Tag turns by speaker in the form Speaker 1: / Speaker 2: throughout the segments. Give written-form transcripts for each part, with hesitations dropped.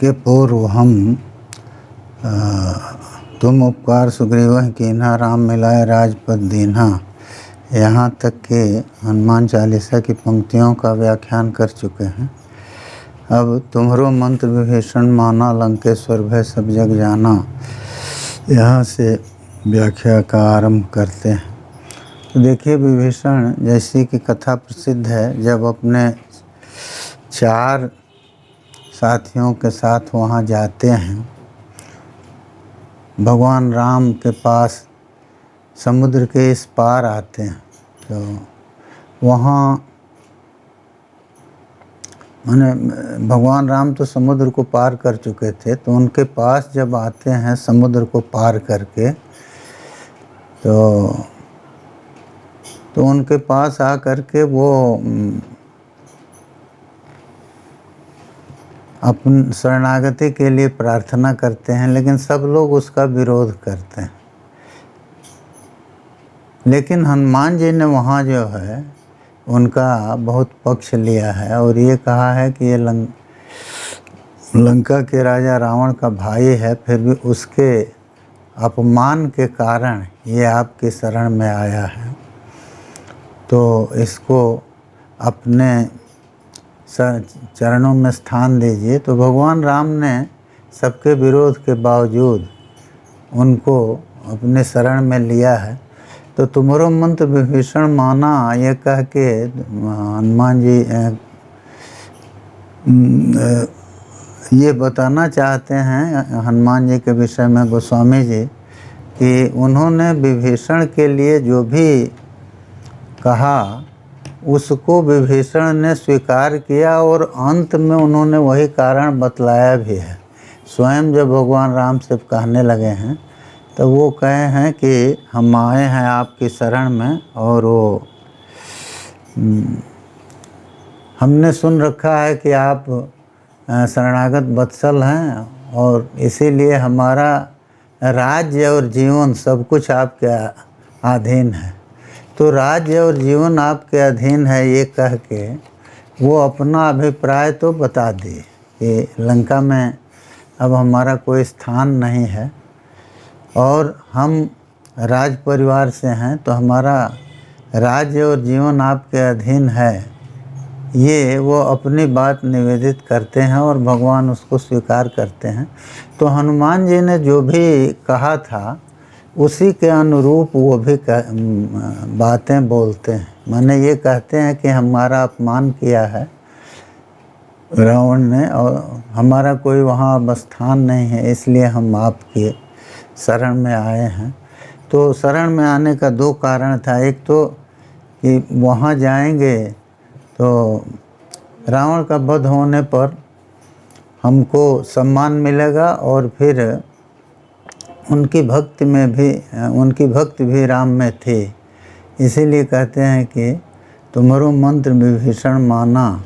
Speaker 1: के पूर्व हम तुम उपकार सुग्रीवह कीन्हा राम मिलाए राजपद दीन्हा, यहाँ तक के हनुमान चालीसा की पंक्तियों का व्याख्यान कर चुके हैं। अब तुम्हरो मंत्र विभीषण माना, लंकेश्वर भय सब जग जाना, यहाँ से व्याख्या का आरंभ करते हैं। तो देखिए, विभीषण जैसी कि कथा प्रसिद्ध है, जब अपने 4 साथियों के साथ वहाँ जाते हैं, भगवान राम के पास समुद्र के इस पार आते हैं, तो वहाँ माने भगवान राम तो समुद्र को पार कर चुके थे, तो उनके पास जब आते हैं समुद्र को पार करके, तो उनके पास आ करके वो अपन शरणागति के लिए प्रार्थना करते हैं, लेकिन सब लोग उसका विरोध करते हैं। लेकिन हनुमान जी ने वहाँ जो है उनका बहुत पक्ष लिया है और ये कहा है कि ये लंका के राजा रावण का भाई है, फिर भी उसके अपमान के कारण ये आपकी शरण में आया है, तो इसको अपने चरणों में स्थान दीजिए। तो भगवान राम ने सबके विरोध के बावजूद उनको अपने शरण में लिया है। तो तुम्हारो मंत्र विभीषण माना, ये कह के हनुमान जी ये बताना चाहते हैं हनुमान जी के विषय में गोस्वामी जी कि उन्होंने विभीषण के लिए जो भी कहा उसको विभीषण ने स्वीकार किया और अंत में उन्होंने वही कारण बतलाया भी है। स्वयं जब भगवान राम से कहने लगे हैं तो वो कहे हैं कि हम आए हैं आपकी शरण में, और वो हमने सुन रखा है कि आप शरणागत वत्सल हैं और इसीलिए हमारा राज्य और जीवन सब कुछ आपके अधीन है। तो राज्य और जीवन आपके अधीन है, ये कह के वो अपना अभिप्राय तो बता दिए कि लंका में अब हमारा कोई स्थान नहीं है और हम राज परिवार से हैं, तो हमारा राज्य और जीवन आपके अधीन है, ये वो अपनी बात निवेदित करते हैं और भगवान उसको स्वीकार करते हैं। तो हनुमान जी ने जो भी कहा था उसी के अनुरूप वो भी बातें बोलते हैं। माने ये कहते हैं कि हमारा अपमान किया है रावण ने और हमारा कोई वहाँ अब स्थान नहीं है, इसलिए हम आपके शरण में आए हैं। तो शरण में आने का 2 कारण था। एक तो कि वहाँ जाएंगे तो रावण का वध होने पर हमको सम्मान मिलेगा और फिर उनकी भक्ति भी राम में थी, इसीलिए कहते हैं कि तुम्हारो मंत्र विभीषण माना,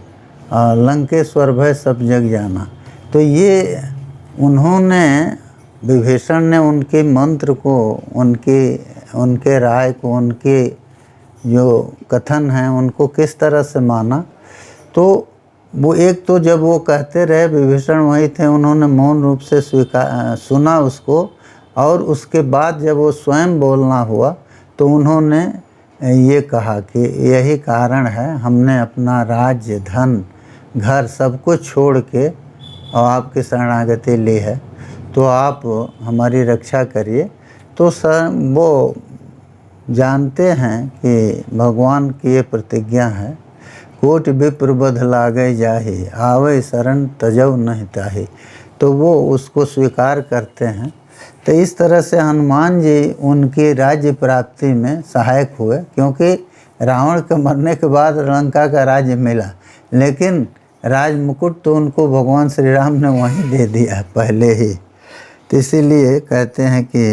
Speaker 1: लंकेश्वर भय सब जग जाना। तो ये उन्होंने विभीषण ने उनके मंत्र को, उनके राय को, उनके जो कथन हैं उनको किस तरह से माना। तो वो एक तो जब वो कहते रहे, विभीषण वही थे, उन्होंने मौन रूप से सुना उसको, और उसके बाद जब वो स्वयं बोलना हुआ तो उन्होंने ये कहा कि यही कारण है हमने अपना राज्य, धन, घर सब कुछ छोड़ के और आपकी शरणागति ली है, तो आप हमारी रक्षा करिए। तो वो जानते हैं कि भगवान की ये प्रतिज्ञा है, कोटि विप्र बध लागे जाहि, आवे शरण तजौ नहीं ताहि। तो वो उसको स्वीकार करते हैं। तो इस तरह से हनुमान जी उनकी राज्य प्राप्ति में सहायक हुए, क्योंकि रावण के मरने के बाद लंका का राज्य मिला, लेकिन राज मुकुट तो उनको भगवान श्री राम ने वहीं दे दिया पहले ही। तो इसीलिए कहते हैं कि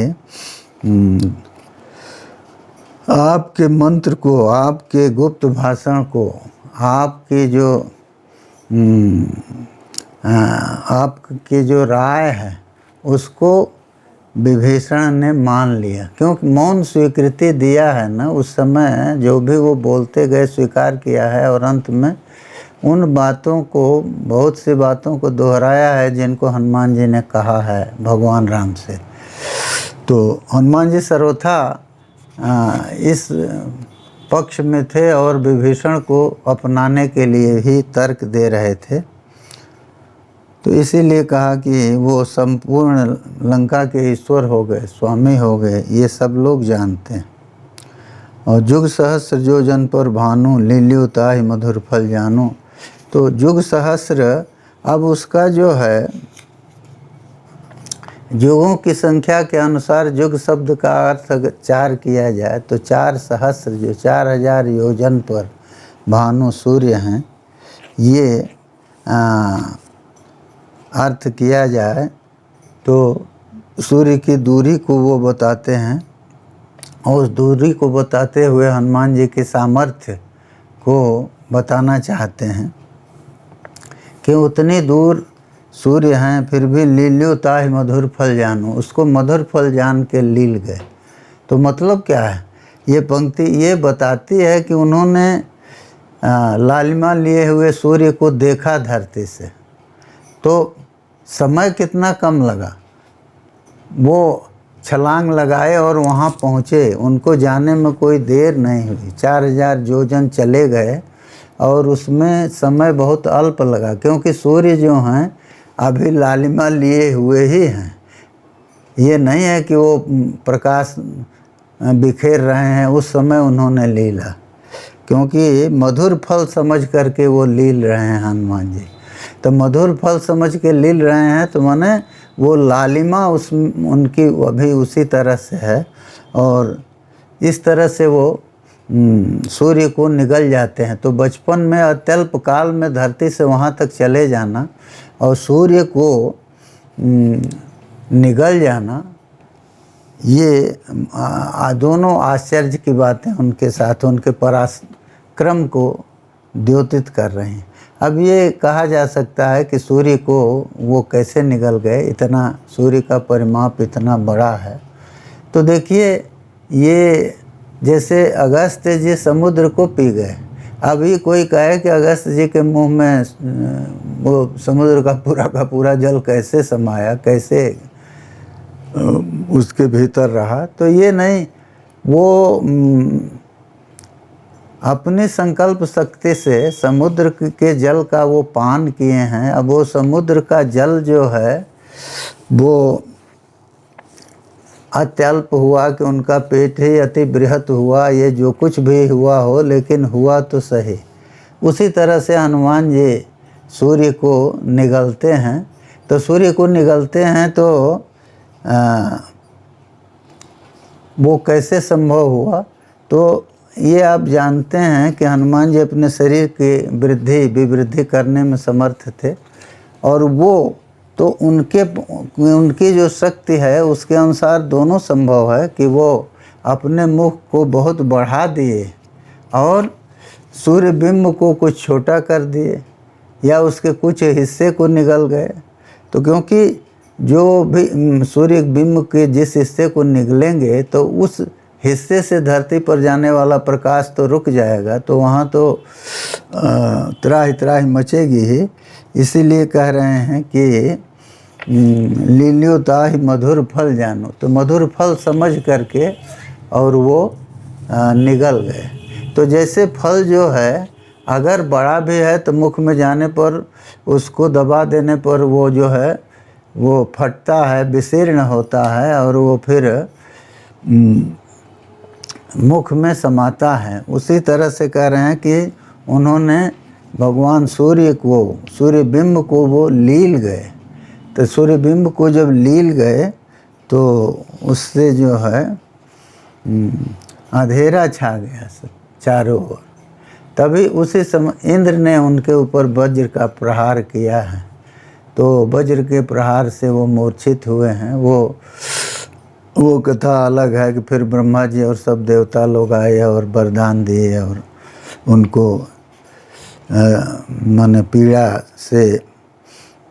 Speaker 1: आपके मंत्र को, आपके गुप्त भाषण को, आपकी जो राय है उसको विभीषण ने मान लिया, क्योंकि मौन स्वीकृति दिया है ना। उस समय जो भी वो बोलते गए स्वीकार किया है और अंत में उन बातों को, बहुत सी बातों को दोहराया है जिनको हनुमान जी ने कहा है भगवान राम से। तो हनुमान जी सर्वथा इस पक्ष में थे और विभीषण को अपनाने के लिए ही तर्क दे रहे थे। तो इसीलिए कहा कि वो संपूर्ण लंका के ईश्वर हो गए, स्वामी हो गए, ये सब लोग जानते हैं। और जुग सहस्र जो जन पर भानु, लील्यु ताहि मधुर फल जानो। तो जुग सहस्र, अब उसका जो है युगों की संख्या के अनुसार जुग शब्द का अर्थ 4 किया जाए तो 4 सहस्र, जो 4000 योजन पर भानु सूर्य हैं, ये अर्थ किया जाए तो सूर्य की दूरी को वो बताते हैं। और उस दूरी को बताते हुए हनुमान जी के सामर्थ्य को बताना चाहते हैं कि उतनी दूर सूर्य हैं, फिर भी लील्यु ताहि मधुर फल जानो, उसको मधुर फल जान के लील गए। तो मतलब क्या है, ये पंक्ति ये बताती है कि उन्होंने लालिमा लिए हुए सूर्य को देखा धरती से, तो समय कितना कम लगा, वो छलांग लगाए और वहाँ पहुँचे, उनको जाने में कोई देर नहीं हुई। 4000 योजन चले गए और उसमें समय बहुत अल्प लगा, क्योंकि सूर्य जो हैं अभी लालिमा लिए हुए ही हैं। ये नहीं है कि वो प्रकाश बिखेर रहे हैं, उस समय उन्होंने लीला, क्योंकि मधुर फल समझ करके वो लील रहे हैं हनुमान जी। तो मधुर फल समझ के लील रहे हैं, तो माने वो लालिमा उनकी अभी उसी तरह से है, और इस तरह से वो सूर्य को निगल जाते हैं। तो बचपन में अत्यल्प काल में धरती से वहाँ तक चले जाना और सूर्य को निगल जाना, ये दोनों आश्चर्य की बातें उनके साथ उनके पराक्रम को द्योतित कर रहे हैं। अब ये कहा जा सकता है कि सूर्य को वो कैसे निगल गए, इतना सूर्य का परिमाप इतना बड़ा है। तो देखिए, ये जैसे अगस्त्य जी समुद्र को पी गए। अभी कोई कहे कि अगस्त्य जी के मुंह में वो समुद्र का पूरा जल कैसे समाया, कैसे उसके भीतर रहा, तो ये नहीं, वो अपनी संकल्प शक्ति से समुद्र के जल का वो पान किए हैं। अब वो समुद्र का जल जो है वो अत्यल्प हुआ कि उनका पेट ही अति बृहत हुआ, ये जो कुछ भी हुआ हो, लेकिन हुआ तो सही। उसी तरह से हनुमान जी सूर्य को निगलते हैं। तो सूर्य को निगलते हैं तो वो कैसे संभव हुआ, तो ये आप जानते हैं कि हनुमान जी अपने शरीर की वृद्धि विवृद्धि करने में समर्थ थे, और वो तो उनकी जो शक्ति है उसके अनुसार दोनों संभव है कि वो अपने मुख को बहुत बढ़ा दिए और सूर्य बिंब को कुछ छोटा कर दिए, या उसके कुछ हिस्से को निगल गए। तो क्योंकि जो भी सूर्य बिंब के जिस हिस्से को निगलेंगे तो उस हिस्से से धरती पर जाने वाला प्रकाश तो रुक जाएगा, तो वहाँ तो त्राहि त्राहि मचेगी ही। इसीलिए कह रहे हैं कि लील्यो ताहि मधुर फल जानो, तो मधुर फल समझ करके और वो निगल गए। तो जैसे फल जो है अगर बड़ा भी है तो मुख में जाने पर उसको दबा देने पर वो जो है वो फटता है, विशीर्ण होता है और वो फिर मुख में समाता है। उसी तरह से कह रहे हैं कि उन्होंने भगवान सूर्य को, सूर्य बिंब को वो लील गए। तो सूर्य बिंब को जब लील गए तो उससे जो है अंधेरा छा गया सब चारों ओर। तभी उसी समय इंद्र ने उनके ऊपर वज्र का प्रहार किया है। तो वज्र के प्रहार से वो मूर्छित हुए हैं। वो कथा अलग है कि फिर ब्रह्मा जी और सब देवता लोग आए और वरदान दिए और उनको माने पीड़ा से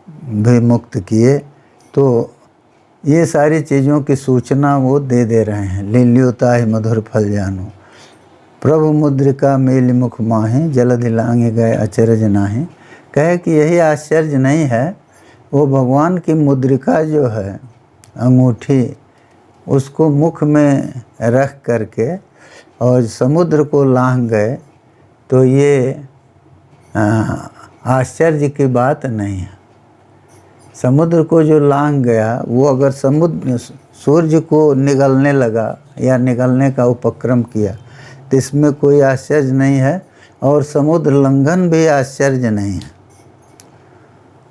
Speaker 1: भी मुक्त किए। तो ये सारी चीज़ों की सूचना वो दे रहे हैं। लील्यो ताहि मधुर फल जानो, प्रभु मुद्रिका मेलि मुख माहे, जलधि लांघि गए अचरज नाहे। कहे कि यही आश्चर्य नहीं है, वो भगवान की मुद्रिका जो है अंगूठी, उसको मुख में रख करके और समुद्र को लांघ गए, तो ये आश्चर्य की बात नहीं है। समुद्र को जो लांघ गया, वो अगर सूर्य को निगलने लगा या निगलने का उपक्रम किया तो इसमें कोई आश्चर्य नहीं है, और समुद्र लंघन भी आश्चर्य नहीं है।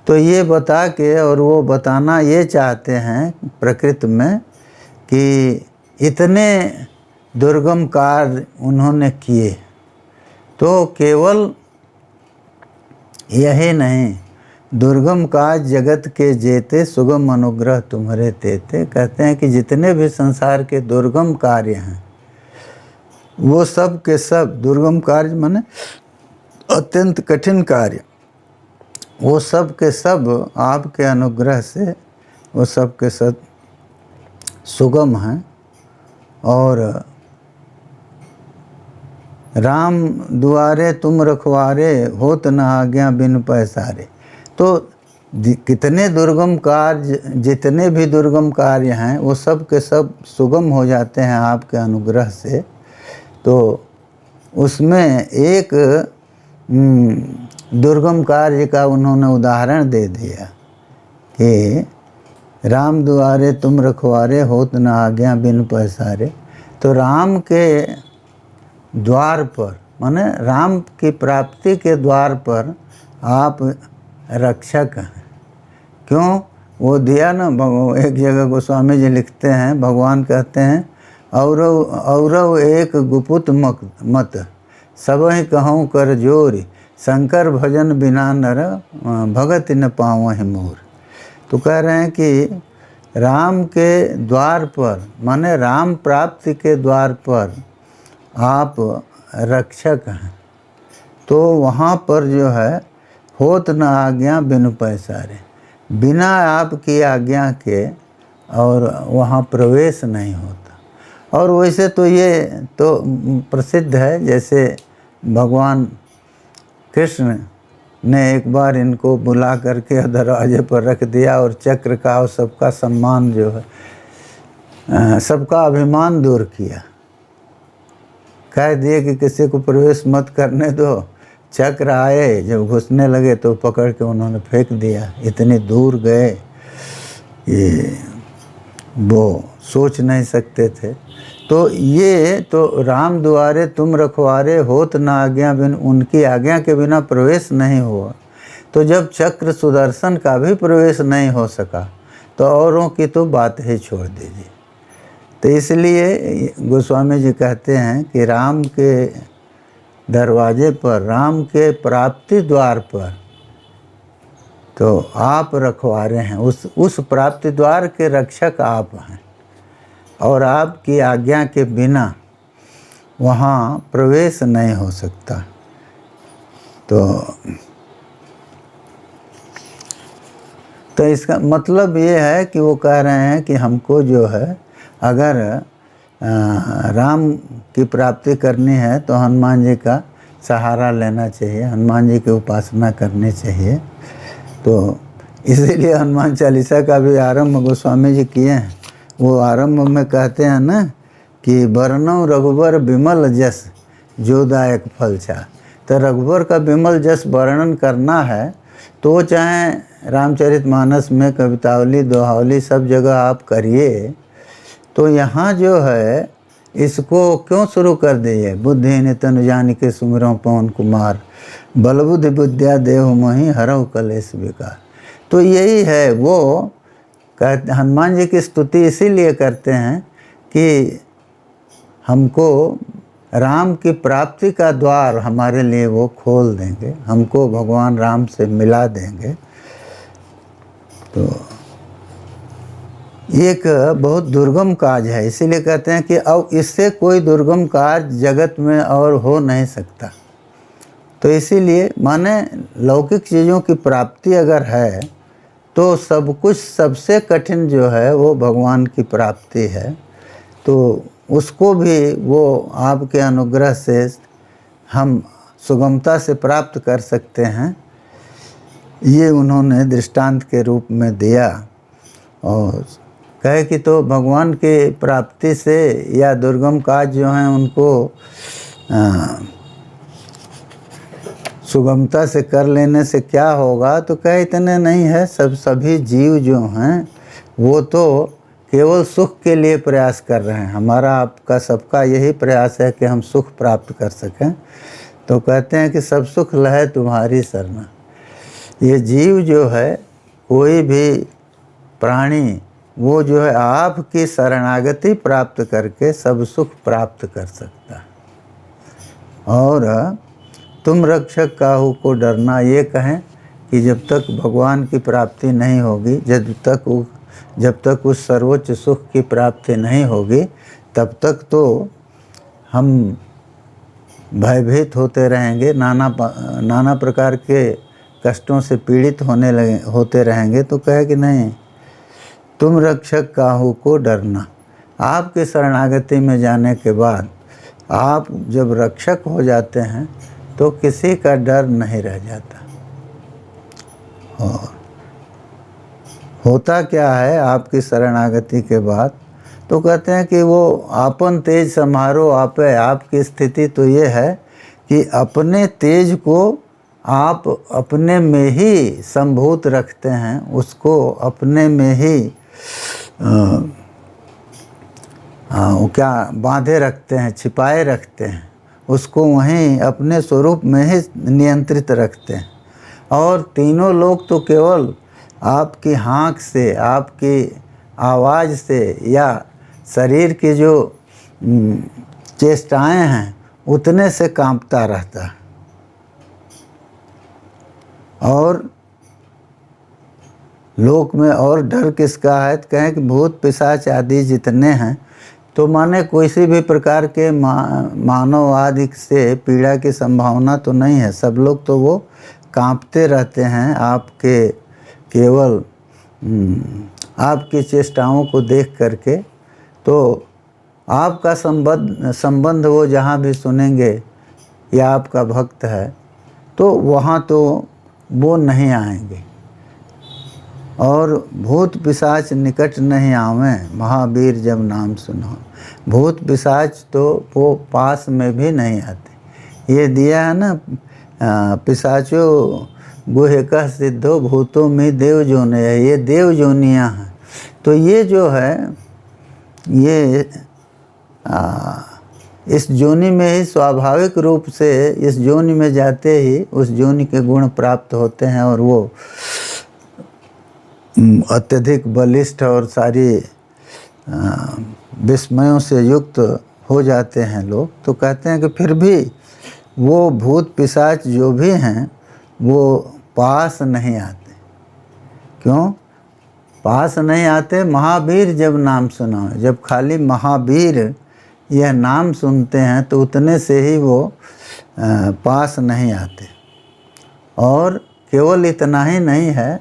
Speaker 1: तो ये बता के, और वो बताना ये चाहते हैं प्रकृति में कि इतने दुर्गम कार्य उन्होंने किए, तो केवल यही नहीं, दुर्गम काज जगत के जेते, सुगम अनुग्रह तुम्हारे तेते। कहते हैं कि जितने भी संसार के दुर्गम कार्य हैं, वो सब के सब, दुर्गम कार्य माने अत्यंत कठिन कार्य, वो सब के सब आपके अनुग्रह से वो सब के सब सुगम हैं। और राम दुआरे तुम रखवारे, होत न आज्ञा बिन पैसारे। तो कितने दुर्गम कार्य, जितने भी दुर्गम कार्य हैं, वो सब के सब सुगम हो जाते हैं आपके अनुग्रह से। तो उसमें एक दुर्गम कार्य का उन्होंने उदाहरण दे दिया कि राम दुआरे तुम रखवारे, होत न आज्ञा बिन पैसारे। तो राम के द्वार पर, माने राम की प्राप्ति के द्वार पर आप रक्षक हैं। क्यों? वो दिया ना, एक जगह गोस्वामी जी लिखते हैं, भगवान कहते हैं, औरव एक गुपुत मत, सबहि कहूँ कर जोरी, शंकर भजन बिना नर, भगत न पावहि मोर। तो कह रहे हैं कि राम के द्वार पर, माने राम प्राप्ति के द्वार पर आप रक्षक हैं। तो वहाँ पर जो है, होत न आज्ञा बिन पैसारे, बिना आपकी आज्ञा के और वहाँ प्रवेश नहीं होता। और वैसे तो ये तो प्रसिद्ध है, जैसे भगवान कृष्ण ने एक बार इनको बुला करके दरवाजे पर रख दिया और चक्र का और सबका सम्मान जो है, सबका अभिमान दूर किया। कह दिए कि किसी को प्रवेश मत करने दो। चक्र आए, जब घुसने लगे तो पकड़ के उन्होंने फेंक दिया। इतनी दूर गए, ये वो सोच नहीं सकते थे। तो ये तो राम दुआरे तुम रखवारे, होत न आज्ञा बिन, उनकी आज्ञा के बिना प्रवेश नहीं हुआ। तो जब चक्र सुदर्शन का भी प्रवेश नहीं हो सका, तो औरों की तो बात ही छोड़ दीजिए। तो इसलिए गोस्वामी जी कहते हैं कि राम के दरवाजे पर, राम के प्राप्ति द्वार पर तो आप रखवारे हैं, उस प्राप्ति द्वार के रक्षक आप हैं, और आपकी आज्ञा के बिना वहाँ प्रवेश नहीं हो सकता। तो इसका मतलब ये है कि वो कह रहे हैं कि हमको जो है, अगर राम की प्राप्ति करनी है तो हनुमान जी का सहारा लेना चाहिए, हनुमान जी की उपासना करनी चाहिए। तो इसीलिए हनुमान चालीसा का भी आरंभ गोस्वामी जी किए हैं। वो आरंभ में कहते हैं ना कि वर्णव रघुबर विमल जस, जोदायक फल छा। तो रघुबर का विमल जस वर्णन करना है तो चाहे रामचरितमानस में, कवितावली, दोहावली, सब जगह आप करिए। तो यहाँ जो है, इसको क्यों शुरू कर दिए? बुद्धि नितन जानिके सुमिरौ पवन कुमार, बलबुद्धि विद्या देहु मोहि, हरौ कलेश विकार। तो यही है, वो कहते हनुमान जी की स्तुति इसीलिए करते हैं कि हमको राम की प्राप्ति का द्वार हमारे लिए वो खोल देंगे, हमको भगवान राम से मिला देंगे। तो एक बहुत दुर्गम काज है, इसीलिए कहते हैं कि अब इससे कोई दुर्गम काज जगत में और हो नहीं सकता। तो इसीलिए माने लौकिक चीज़ों की प्राप्ति अगर है तो सब कुछ, सबसे कठिन जो है वो भगवान की प्राप्ति है। तो उसको भी वो आपके अनुग्रह से हम सुगमता से प्राप्त कर सकते हैं, ये उन्होंने दृष्टांत के रूप में दिया। और कहे कि तो भगवान की प्राप्ति से या दुर्गम काज जो हैं उनको सुगमता से कर लेने से क्या होगा, तो कहे इतने नहीं है, सभी जीव जो हैं वो तो केवल सुख के लिए प्रयास कर रहे हैं। हमारा आपका सबका यही प्रयास है कि हम सुख प्राप्त कर सकें। तो कहते हैं कि सब सुख लहे तुम्हारी सरना। ये जीव जो है, कोई भी प्राणी, वो जो है आपकी शरणागति प्राप्त करके सब सुख प्राप्त कर सकता है। और तुम रक्षक काहू को डरना, ये कहें कि जब तक भगवान की प्राप्ति नहीं होगी, जब तक उस सर्वोच्च सुख की प्राप्ति नहीं होगी, तब तक तो हम भयभीत होते रहेंगे, नाना प्रकार के कष्टों से पीड़ित होते रहेंगे। तो कहे कि नहीं, तुम रक्षक काहू को डरना। आपके शरणागति में जाने के बाद आप जब रक्षक हो जाते हैं तो किसी का डर नहीं रह जाता। और होता क्या है आपकी शरणागति के बाद, तो कहते हैं कि वो आपन तेज समारो आपे। आपकी स्थिति तो ये है कि अपने तेज को आप अपने में ही संभूत रखते हैं, उसको अपने में ही वो क्या बांधे रखते हैं, छिपाए रखते हैं, उसको वहीं अपने स्वरूप में ही नियंत्रित रखते हैं। और तीनों लोग तो केवल आपकी हाँक से, आपकी आवाज़ से या शरीर की जो चेष्टाएं हैं उतने से कांपता रहता है। और लोक में और डर किसका है, तो कहें कि भूत पिशाच आदि जितने हैं, तो माने किसी भी प्रकार के मानव आदि से पीड़ा की संभावना तो नहीं है। सब लोग तो वो कांपते रहते हैं आपके केवल आपकी चेष्टाओं को देख करके। तो आपका संबंध वो जहाँ भी सुनेंगे या आपका भक्त है, तो वहाँ तो वो नहीं आएंगे। और भूत पिशाच निकट नहीं आवें, महावीर जब नाम सुनो। भूत पिशाच तो वो पास में भी नहीं आते। ये दिया है ना, पिशाचो गुहेका सिद्धो भूतों में देव जोने है, ये देव जोनियाँ हैं। तो ये जो है, ये इस जोनि में ही स्वाभाविक रूप से इस जोनि में जाते ही उस जोनि के गुण प्राप्त होते हैं और वो अत्यधिक बलिष्ठ और सारी विस्मयों से युक्त हो जाते हैं लोग। तो कहते हैं कि फिर भी वो भूत पिशाच जो भी हैं वो पास नहीं आते। क्यों पास नहीं आते? महावीर जब नाम सुना, जब खाली महावीर यह नाम सुनते हैं तो उतने से ही वो पास नहीं आते। और केवल इतना ही नहीं है,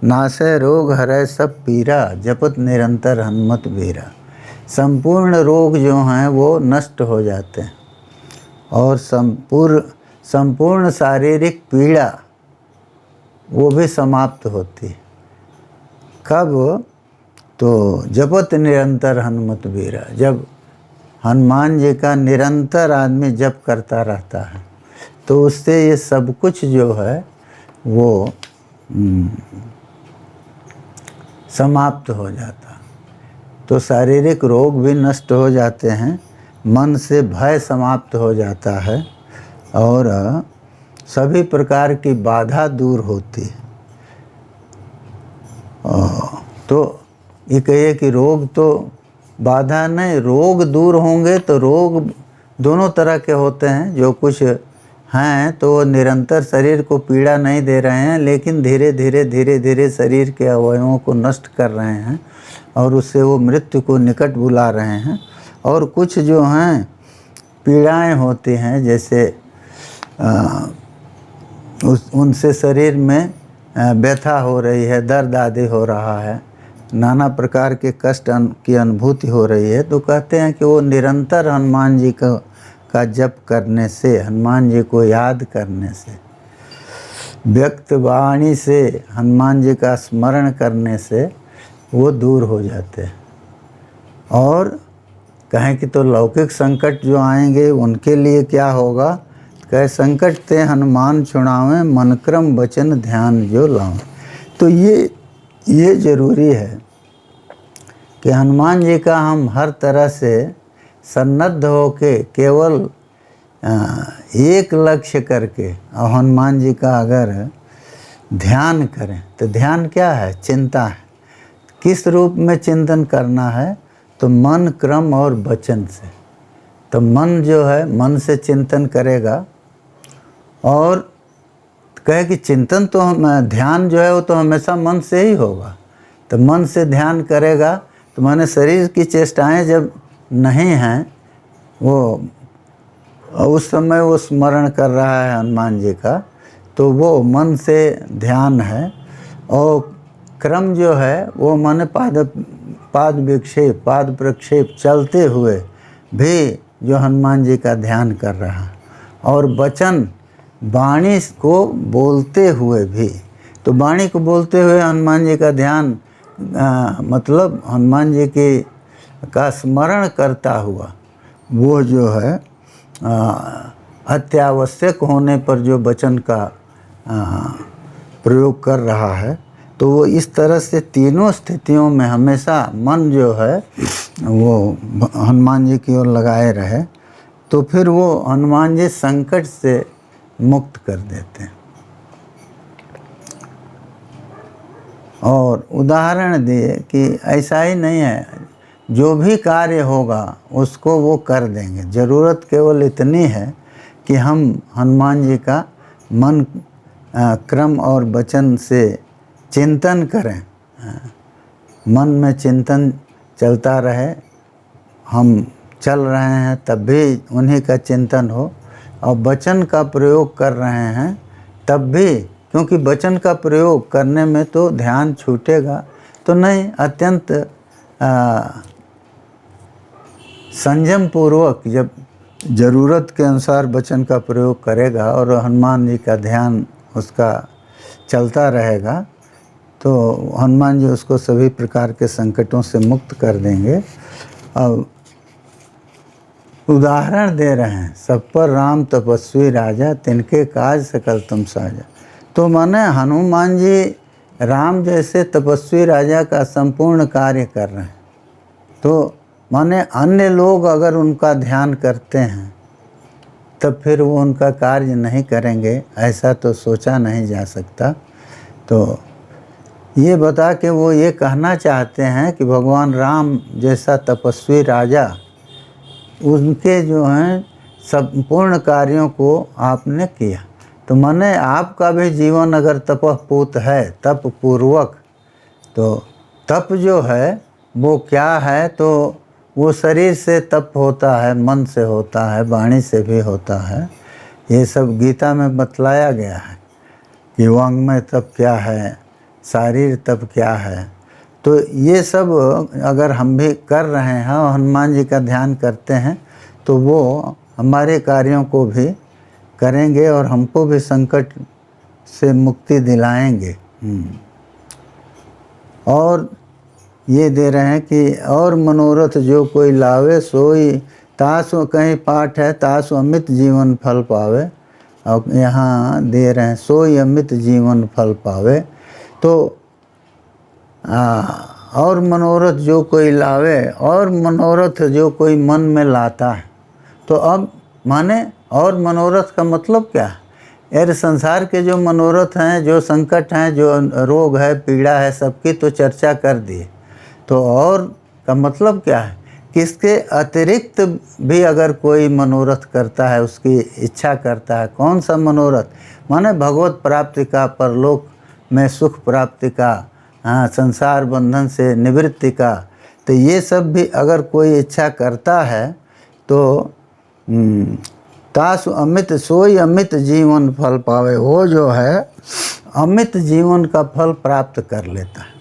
Speaker 1: नासै रोग हरै सब पीरा, जपत निरंतर हनुमत बीरा। संपूर्ण रोग जो हैं वो नष्ट हो जाते हैं और संपूर्ण शारीरिक पीड़ा वो भी समाप्त होती है। कब? तो जपत निरंतर हनुमत बीरा, जब हनुमान जी का निरंतर आदमी जप करता रहता है तो उससे ये सब कुछ जो है वो समाप्त हो जाता। तो शारीरिक रोग भी नष्ट हो जाते हैं, मन से भय समाप्त हो जाता है और सभी प्रकार की बाधा दूर होती है। तो ये कहिए कि रोग तो बाधा नहीं, रोग दूर होंगे तो रोग दोनों तरह के होते हैं। जो कुछ हैं तो वो निरंतर शरीर को पीड़ा नहीं दे रहे हैं, लेकिन धीरे धीरे शरीर के अवयवों को नष्ट कर रहे हैं और उससे वो मृत्यु को निकट बुला रहे हैं। और कुछ जो हैं पीड़ाएं होती हैं, जैसे उनसे शरीर में व्यथा हो रही है, दर्द आदि हो रहा है, नाना प्रकार के कष्ट की अनुभूति हो रही है, तो कहते हैं कि वो निरंतर हनुमान जी का जप करने से, हनुमान जी को याद करने से, व्यक्त वाणी से हनुमान जी का स्मरण करने से वो दूर हो जाते हैं। और कहें कि तो लौकिक संकट जो आएंगे उनके लिए क्या होगा, कहे संकट ते हनुमान छुड़ावें, मन क्रम वचन ध्यान जो लावें। तो ये ज़रूरी है कि हनुमान जी का हम हर तरह से सन्नद्ध होके केवल एक लक्ष्य करके और हनुमान जी का अगर ध्यान करें, तो ध्यान क्या है, चिंता है। किस रूप में चिंतन करना है, तो मन क्रम और वचन से। तो मन जो है, मन से चिंतन करेगा, और कहे कि चिंतन तो ध्यान जो है वो तो हमेशा मन से ही होगा। तो मन से ध्यान करेगा, तो माने शरीर की चेष्टाएं जब नहीं हैं, वो उस समय वो स्मरण कर रहा है हनुमान जी का, तो वो मन से ध्यान है। और क्रम जो है वो माने पाद विक्षेप, पाद प्रक्षेप चलते हुए भी जो हनुमान जी का ध्यान कर रहा है। और वचन, वाणी को बोलते हुए भी, तो वाणी को बोलते हुए हनुमान जी का ध्यान मतलब हनुमान जी का स्मरण करता हुआ वो जो है अत्यावश्यक होने पर जो वचन का प्रयोग कर रहा है। तो वो इस तरह से तीनों स्थितियों में हमेशा मन जो है वो हनुमान जी की ओर लगाए रहे, तो फिर वो हनुमान जी संकट से मुक्त कर देते हैं। और उदाहरण दिए कि ऐसा ही नहीं है, जो भी कार्य होगा उसको वो कर देंगे। ज़रूरत केवल इतनी है कि हम हनुमान जी का मन क्रम और वचन से चिंतन करें, मन में चिंतन चलता रहे, हम चल रहे हैं तब भी उन्हीं का चिंतन हो, और वचन का प्रयोग कर रहे हैं तब भी, क्योंकि वचन का प्रयोग करने में तो ध्यान छूटेगा तो नहीं, अत्यंत संयम पूर्वक जब ज़रूरत के अनुसार वचन का प्रयोग करेगा और हनुमान जी का ध्यान उसका चलता रहेगा, तो हनुमान जी उसको सभी प्रकार के संकटों से मुक्त कर देंगे। अब उदाहरण दे रहे हैं, सब पर राम तपस्वी राजा, तिनके काज सकल तुम साजा। तो माने हनुमान जी राम जैसे तपस्वी राजा का संपूर्ण कार्य कर रहे हैं, तो माने अन्य लोग अगर उनका ध्यान करते हैं तब फिर वो उनका कार्य नहीं करेंगे, ऐसा तो सोचा नहीं जा सकता। तो ये बता के वो ये कहना चाहते हैं कि भगवान राम जैसा तपस्वी राजा, उनके जो हैं संपूर्ण कार्यों को आपने किया। तो माने आपका भी जीवन अगर तपपूत है, तप पूर्वक, तो तप जो है वो क्या है, तो वो शरीर से तप होता है, मन से होता है, वाणी से भी होता है। ये सब गीता में बतलाया गया है कि वांग्मय तप क्या है, शारीर तप क्या है। तो ये सब अगर हम भी कर रहे हैं और हनुमान जी का ध्यान करते हैं, तो वो हमारे कार्यों को भी करेंगे और हमको भी संकट से मुक्ति दिलाएंगे। और ये दे रहे हैं कि और मनोरथ जो कोई लावे, सोई तासु, कहीं पाठ है तासु अमित जीवन फल पावे, और यहाँ दे रहे हैं सोई अमित जीवन फल पावे। तो और मनोरथ जो कोई लावे, और मनोरथ जो कोई मन में लाता है। तो अब माने और मनोरथ का मतलब क्या है, यार संसार के जो मनोरथ हैं, जो संकट हैं, जो रोग है, पीड़ा है, सबकी तो चर्चा कर दी। तो और का मतलब क्या है कि इसके अतिरिक्त भी अगर कोई मनोरथ करता है, उसकी इच्छा करता है, कौन सा मनोरथ, माने भगवत प्राप्ति का, परलोक में सुख प्राप्ति का, संसार बंधन से निवृत्ति का, तो ये सब भी अगर कोई इच्छा करता है तो तासु अमित, सोई अमित जीवन फल पावे, वो जो है अमित जीवन का फल प्राप्त कर लेता है।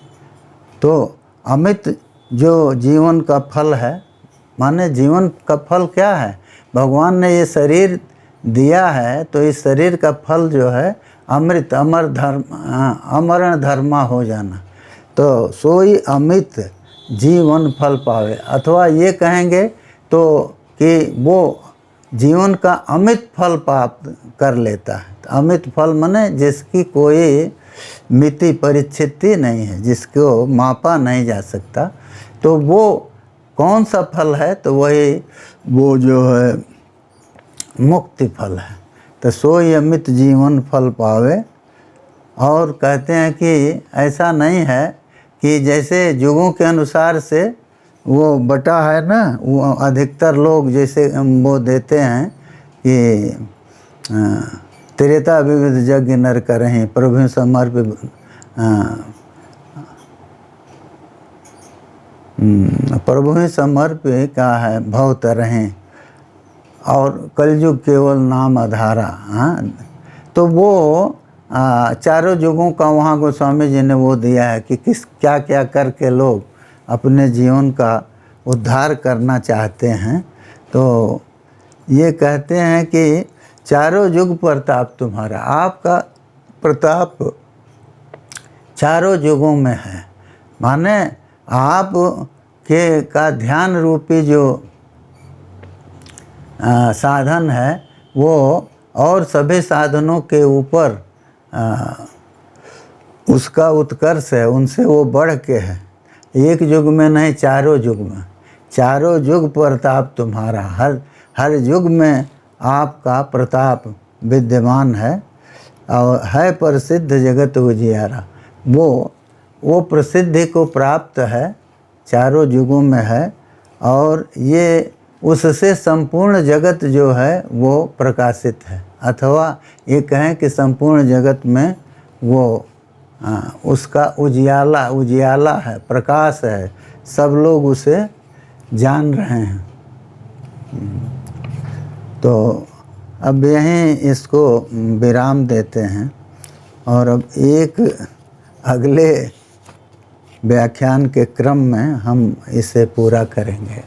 Speaker 1: तो अमित जो जीवन का फल है, माने जीवन का फल क्या है? भगवान ने ये शरीर दिया है तो इस शरीर का फल जो है अमृत, अमरण धर्मा हो जाना। तो सोई अमित जीवन फल पावे, अथवा ये कहेंगे तो कि वो जीवन का अमित फल प्राप्त कर लेता है। तो अमित फल माने जिसकी कोई मिति परिच्छिति नहीं है, जिसको मापा नहीं जा सकता। तो वो कौन सा फल है? तो वही वो जो है मुक्ति फल है। तो सोई अमित जीवन फल पावे। और कहते हैं कि ऐसा नहीं है कि जैसे युगों के अनुसार से वो बटा है ना, वो अधिकतर लोग जैसे वो देते हैं कि त्रेता विविध यज्ञ नर करें, प्रभु समर्पित प्रभु ही समर्पित का है भव तरहें, और कलयुग केवल नाम आधारा। हाँ, तो वो चारों युगों का वहाँ गोस्वामी जी ने वो दिया है कि किस क्या क्या करके लोग अपने जीवन का उद्धार करना चाहते हैं। तो ये कहते हैं कि चारों युग प्रताप तुम्हारा, आपका प्रताप चारों युगों में है। माने आप के का ध्यान रूपी जो साधन है वो और सभी साधनों के ऊपर उसका उत्कर्ष है, उनसे वो बढ़ के है। एक युग में नहीं, चारों युग में, चारों युग प्रताप तुम्हारा, हर युग में आपका प्रताप विद्यमान है। और है प्रसिद्ध जगत उजियारा, वो प्रसिद्धि को प्राप्त है, चारों युगों में है। और ये उससे संपूर्ण जगत जो है वो प्रकाशित है, अथवा ये कहें कि संपूर्ण जगत में वो उसका उजियाला है, प्रकाश है, सब लोग उसे जान रहे हैं। तो अब यहीं इसको विराम देते हैं और अब एक अगले व्याख्यान के क्रम में हम इसे पूरा करेंगे।